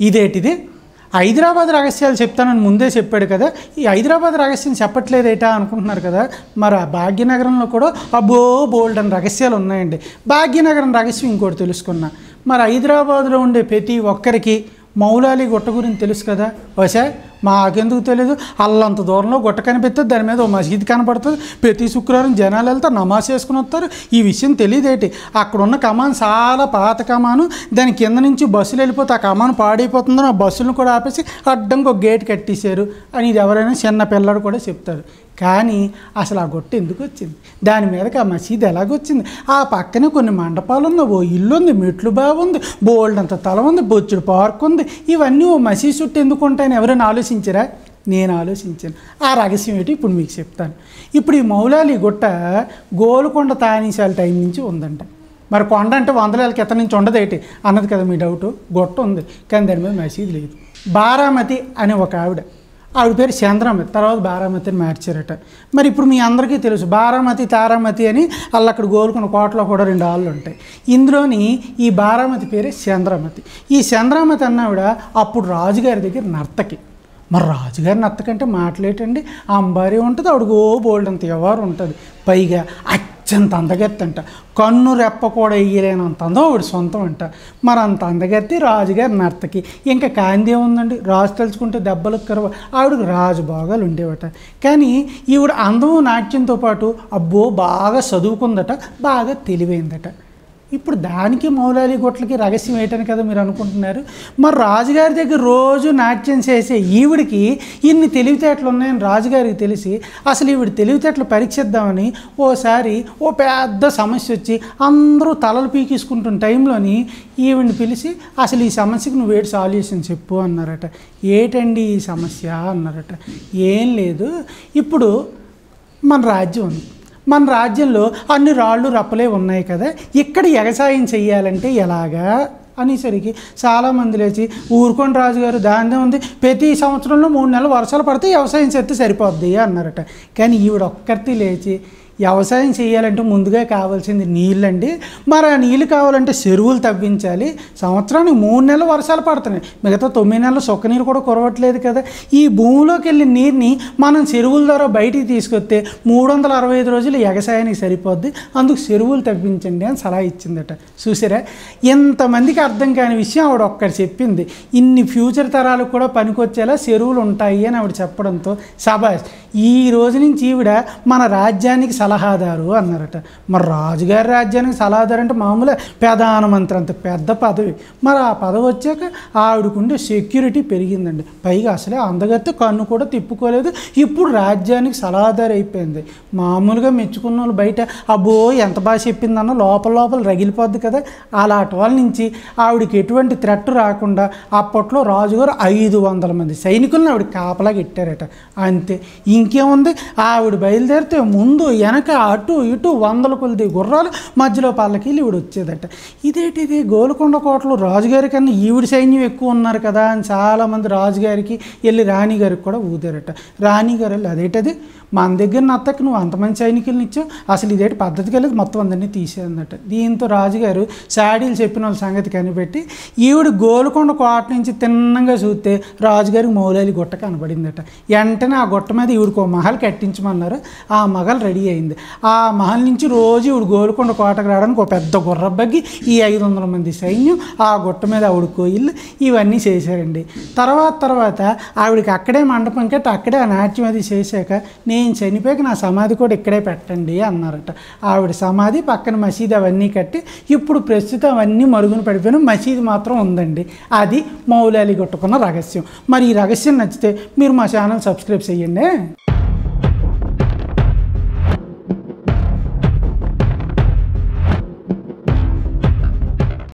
ఇదేటిది హైదరాబాద్ రహస్యాలు చెప్తానని ముందే చెప్పాడు కదా, ఈ హైదరాబాద్ రహస్యం చెప్పట్లేదేటా అనుకుంటున్నారు కదా. మరి ఆ భాగ్యనగరంలో కూడా అబ్బో బోల్డ్ అని రహస్యాలు ఉన్నాయండి. భాగ్యనగరం రహస్యం ఇంకోటి తెలుసుకున్నా. మరి హైదరాబాద్లో ఉండే ప్రతి ఒక్కరికి మౌలాలి గుట్ట గురించి తెలుసు కదా. వసా మాకెందుకు తెలియదు, అల్లంత దూరంలో గుట్ట కనిపిస్తుంది, దాని మీద ఓ మసీద్ కనపడుతుంది, ప్రతి శుక్రవారం జనాలు వెళ్తారు, నమాజ్ చేసుకుని వస్తారు. ఈ విషయం తెలియదేటి. అక్కడున్న కమాన్ చాలా పాత కమాను, దాని కింద నుంచి బస్సులు వెళ్ళిపోతే ఆ కమాను పాడైపోతుందని ఆ బస్సులను కూడా ఆపేసి అడ్డంగా ఒక గేట్ కట్టేశారు అని ఇది ఎవరైనా చిన్న పిల్లడు కూడా చెప్తారు. కానీ అసలు ఆ గుట్ట ఎందుకు వచ్చింది, దాని మీదకి ఆ మసీద్ ఎలాగొచ్చింది, ఆ పక్కనే కొన్ని మండపాలు ఉంది, ఓ ఇల్లు ఉంది, మెట్లు బాగుంది, బోల్డ్ అంత తల ఉంది, బొచ్చుడు పార్క్ ఉంది, ఇవన్నీ ఓ మసీద్ చుట్టూ ఎందుకు ఉంటాయని ఎవరైనా ఆలోచించారా? నేను ఆలోచించాను. ఆ రహస్యం ఏంటి ఇప్పుడు మీకు చెప్తాను. ఇప్పుడు ఈ మౌలాలి గుట్ట గోల్కొండ తానీసాల టైం నుంచి ఉందంట. మరి కొండ అంటే 100 ఏళ్ళ క్రితం నుంచి ఉండదేటి అన్నది కదా మీ డౌటు. గుట్ట ఉంది కానీ దాని మీద మసీద్ లేదు. బారామతి అనే ఒక ఆవిడ పేరు చంద్రమతి, తర్వాత బారామతి అని మార్చారట. మరి ఇప్పుడు మీ అందరికీ తెలుసు బారామతి తారామతి అని వాళ్ళు అక్కడ గోల్కొండ కోటలో కూడా 2 ఆళ్ళు ఉంటాయి. ఇందులోని ఈ బారామతి పేరే చంద్రమతి. ఈ చంద్రమతి అన్నావిడ అప్పుడు రాజుగారి దగ్గర నర్తకి. మరి రాజుగారి నర్తకంటే మాట్లాడేటండి, అంబారీ ఉంటుంది, ఆవిడకు బోల్డ్ అంత ఎవరు ఉంటుంది, పైగా అత్యంత అందగత్తంట, కన్ను రెప్ప కూడా వేయలేనంత అందం ఆవిడ సొంతం అంట. మరి అంత అందగత్తి రాజుగారి నర్తకి. ఇంకా కాంతి ఏముందండి, రాజు తలుచుకుంటే దెబ్బలకు కరవ, ఆవిడకు రాజు భాగాలు ఉండేవట. కానీ ఈవిడ అందము నాట్యంతో పాటు అబ్బో బాగా చదువుకుందట, బాగా తెలివైందట. ఇప్పుడు దానికి మౌలాలి గుట్లకి రహస్యం ఏంటని కదా మీరు అనుకుంటున్నారు. మరి రాజుగారి దగ్గర రోజు నాట్యం చేసే ఈవిడికి ఇన్ని తెలివితేటలు ఉన్నాయని రాజుగారికి తెలిసి అసలు ఈవిడ తెలివితేటలు పరీక్షిద్దామని ఓసారి ఓ పెద్ద సమస్య వచ్చి అందరూ తలలు పీకేసుకుంటున్న టైంలోని ఈవిడిని పిలిచి అసలు ఈ సమస్యకు నువ్వు ఏడు సాల్యూషన్ చెప్పు అన్నారట. ఏటండి ఈ సమస్య అన్నారట. ఏం లేదు, ఇప్పుడు మన రాజ్యం ఉంది, మన రాజ్యంలో అన్ని రాళ్ళు రప్పలే ఉన్నాయి కదా, ఇక్కడ వ్యవసాయం చెయ్యాలంటే ఎలాగా అనేసరికి చాలామంది లేచి ఊరుకోండి రాజుగారు దానిదే ఉంది, ప్రతి సంవత్సరంలో 3 నెలలు వర్షాలు పడితే వ్యవసాయం చేస్తే సరిపోద్ది అన్నారట. కానీ ఈవిడ ఒక్కరితి లేచి వ్యవసాయం చేయాలంటే ముందుగా కావాల్సింది నీళ్ళండి, మరి ఆ నీళ్ళు కావాలంటే చెరువులు తవ్వించాలి, సంవత్సరానికి 3 నెలలు వర్షాలు పడుతున్నాయి, మిగతా 9 నెలలు సొక్క నీరు కూడా కురవట్లేదు కదా, ఈ భూమిలోకి వెళ్ళి నీరుని మనం చెరువుల ద్వారా బయటికి తీసుకొస్తే 365 రోజులు వ్యవసాయానికి సరిపోద్ది, అందుకు చెరువులు తవ్వించండి అని సలహా ఇచ్చిందట. చూసారా, ఎంతమందికి అర్థం కాని విషయం ఆవిడ ఒక్కటి చెప్పింది. ఇన్ని ఫ్యూచర్ తరాలకు కూడా పనికొచ్చేలా చెరువులు ఉంటాయి అని ఆవిడ చెప్పడంతో సబాష్, ఈ రోజు నుంచి ఈవిడ మన రాజ్యానికి సలహాదారు అన్నారట. మరి రాజుగారి రాజ్యానికి సలహాదారు అంటే మామూలుగా ప్రధానమంత్రి అంత పెద్ద పదవి. మరి ఆ పదవి వచ్చాక ఆవిడకుండే సెక్యూరిటీ పెరిగిందండి. పైగా అసలే అందగత్తే కన్ను కూడా తిప్పుకోలేదు, ఇప్పుడు రాజ్యానికి సలహాదారు అయిపోయింది. మామూలుగా మెచ్చుకున్న వాళ్ళు బయట అబ్బో ఎంత బాగా చెప్పిందన్న లోపల రగిలిపోద్ది కదా, అలాంటి వాళ్ళ నుంచి ఆవిడకి ఎటువంటి థ్రెట్ రాకుండా అప్పట్లో రాజుగారు 500 మంది సైనికులను ఆవిడ కాపలాగా పెట్టారట. అంతే, ఇంకేముంది, ఆవిడ బయలుదేరితే ముందు వెనక అటు ఇటు 100 కొలది గుర్రాలు, మధ్యలో పల్లకీలు ఈవిడ వచ్చేదట. ఇదేంటిది, గోల్కొండ కోటలో రాజుగారి కన్నా ఈవిడ సైన్యం ఎక్కువ ఉన్నారు కదా అని చాలామంది రాజుగారికి వెళ్ళి రాణిగారికి కూడా ఊదారట. రాణిగారు వెళ్ళి అదేంటది మన దగ్గర నత్తకి నువ్వు అంతమంది సైనికులను ఇచ్చావు, అసలు ఇదేంటి పద్ధతికి వెళ్ళేది, మొత్తం అందరినీ తీసేదన్నట. దీంతో రాజుగారు షాడీలు చెప్పిన వాళ్ళ సంగతి కనిపెట్టి ఈవిడ గోల్కొండ కోట నుంచి తిన్నంగా చూస్తే రాజుగారికి మౌలాలి గుట్ట కనబడిందట. వెంటనే ఆ గుట్ట మీద ఈవిడికి మహల్ కట్టించమన్నారు. ఆ మహల్ రెడీ అయింది. ఆ మహల్ నుంచి రోజు ఈవిడ గోల్కొండ కోటకు రావడానికి ఒక పెద్ద గుర్రబగ్గి, ఈ 500 మంది సైన్యం, ఆ గుట్ట మీద ఆవిడకో ఇల్లు, ఇవన్నీ చేశారండి. తర్వాత ఆవిడకి అక్కడే మండపం కట్టి అక్కడే ఆ నాట్యం అది చేశాక నేను చనిపోయాక నా సమాధి కూడా ఇక్కడే పెట్టండి అన్నారట. ఆవిడ సమాధి పక్కన మసీదు అవన్నీ కట్టి ఇప్పుడు ప్రస్తుతం అవన్నీ మరుగున పడిపోయిన మసీదు మాత్రం ఉందండి. అది మౌలాలి గుట్టకున్న రహస్యం. మరి ఈ రహస్యం నచ్చితే మీరు మా ఛానల్ సబ్స్క్రైబ్ చేయండి.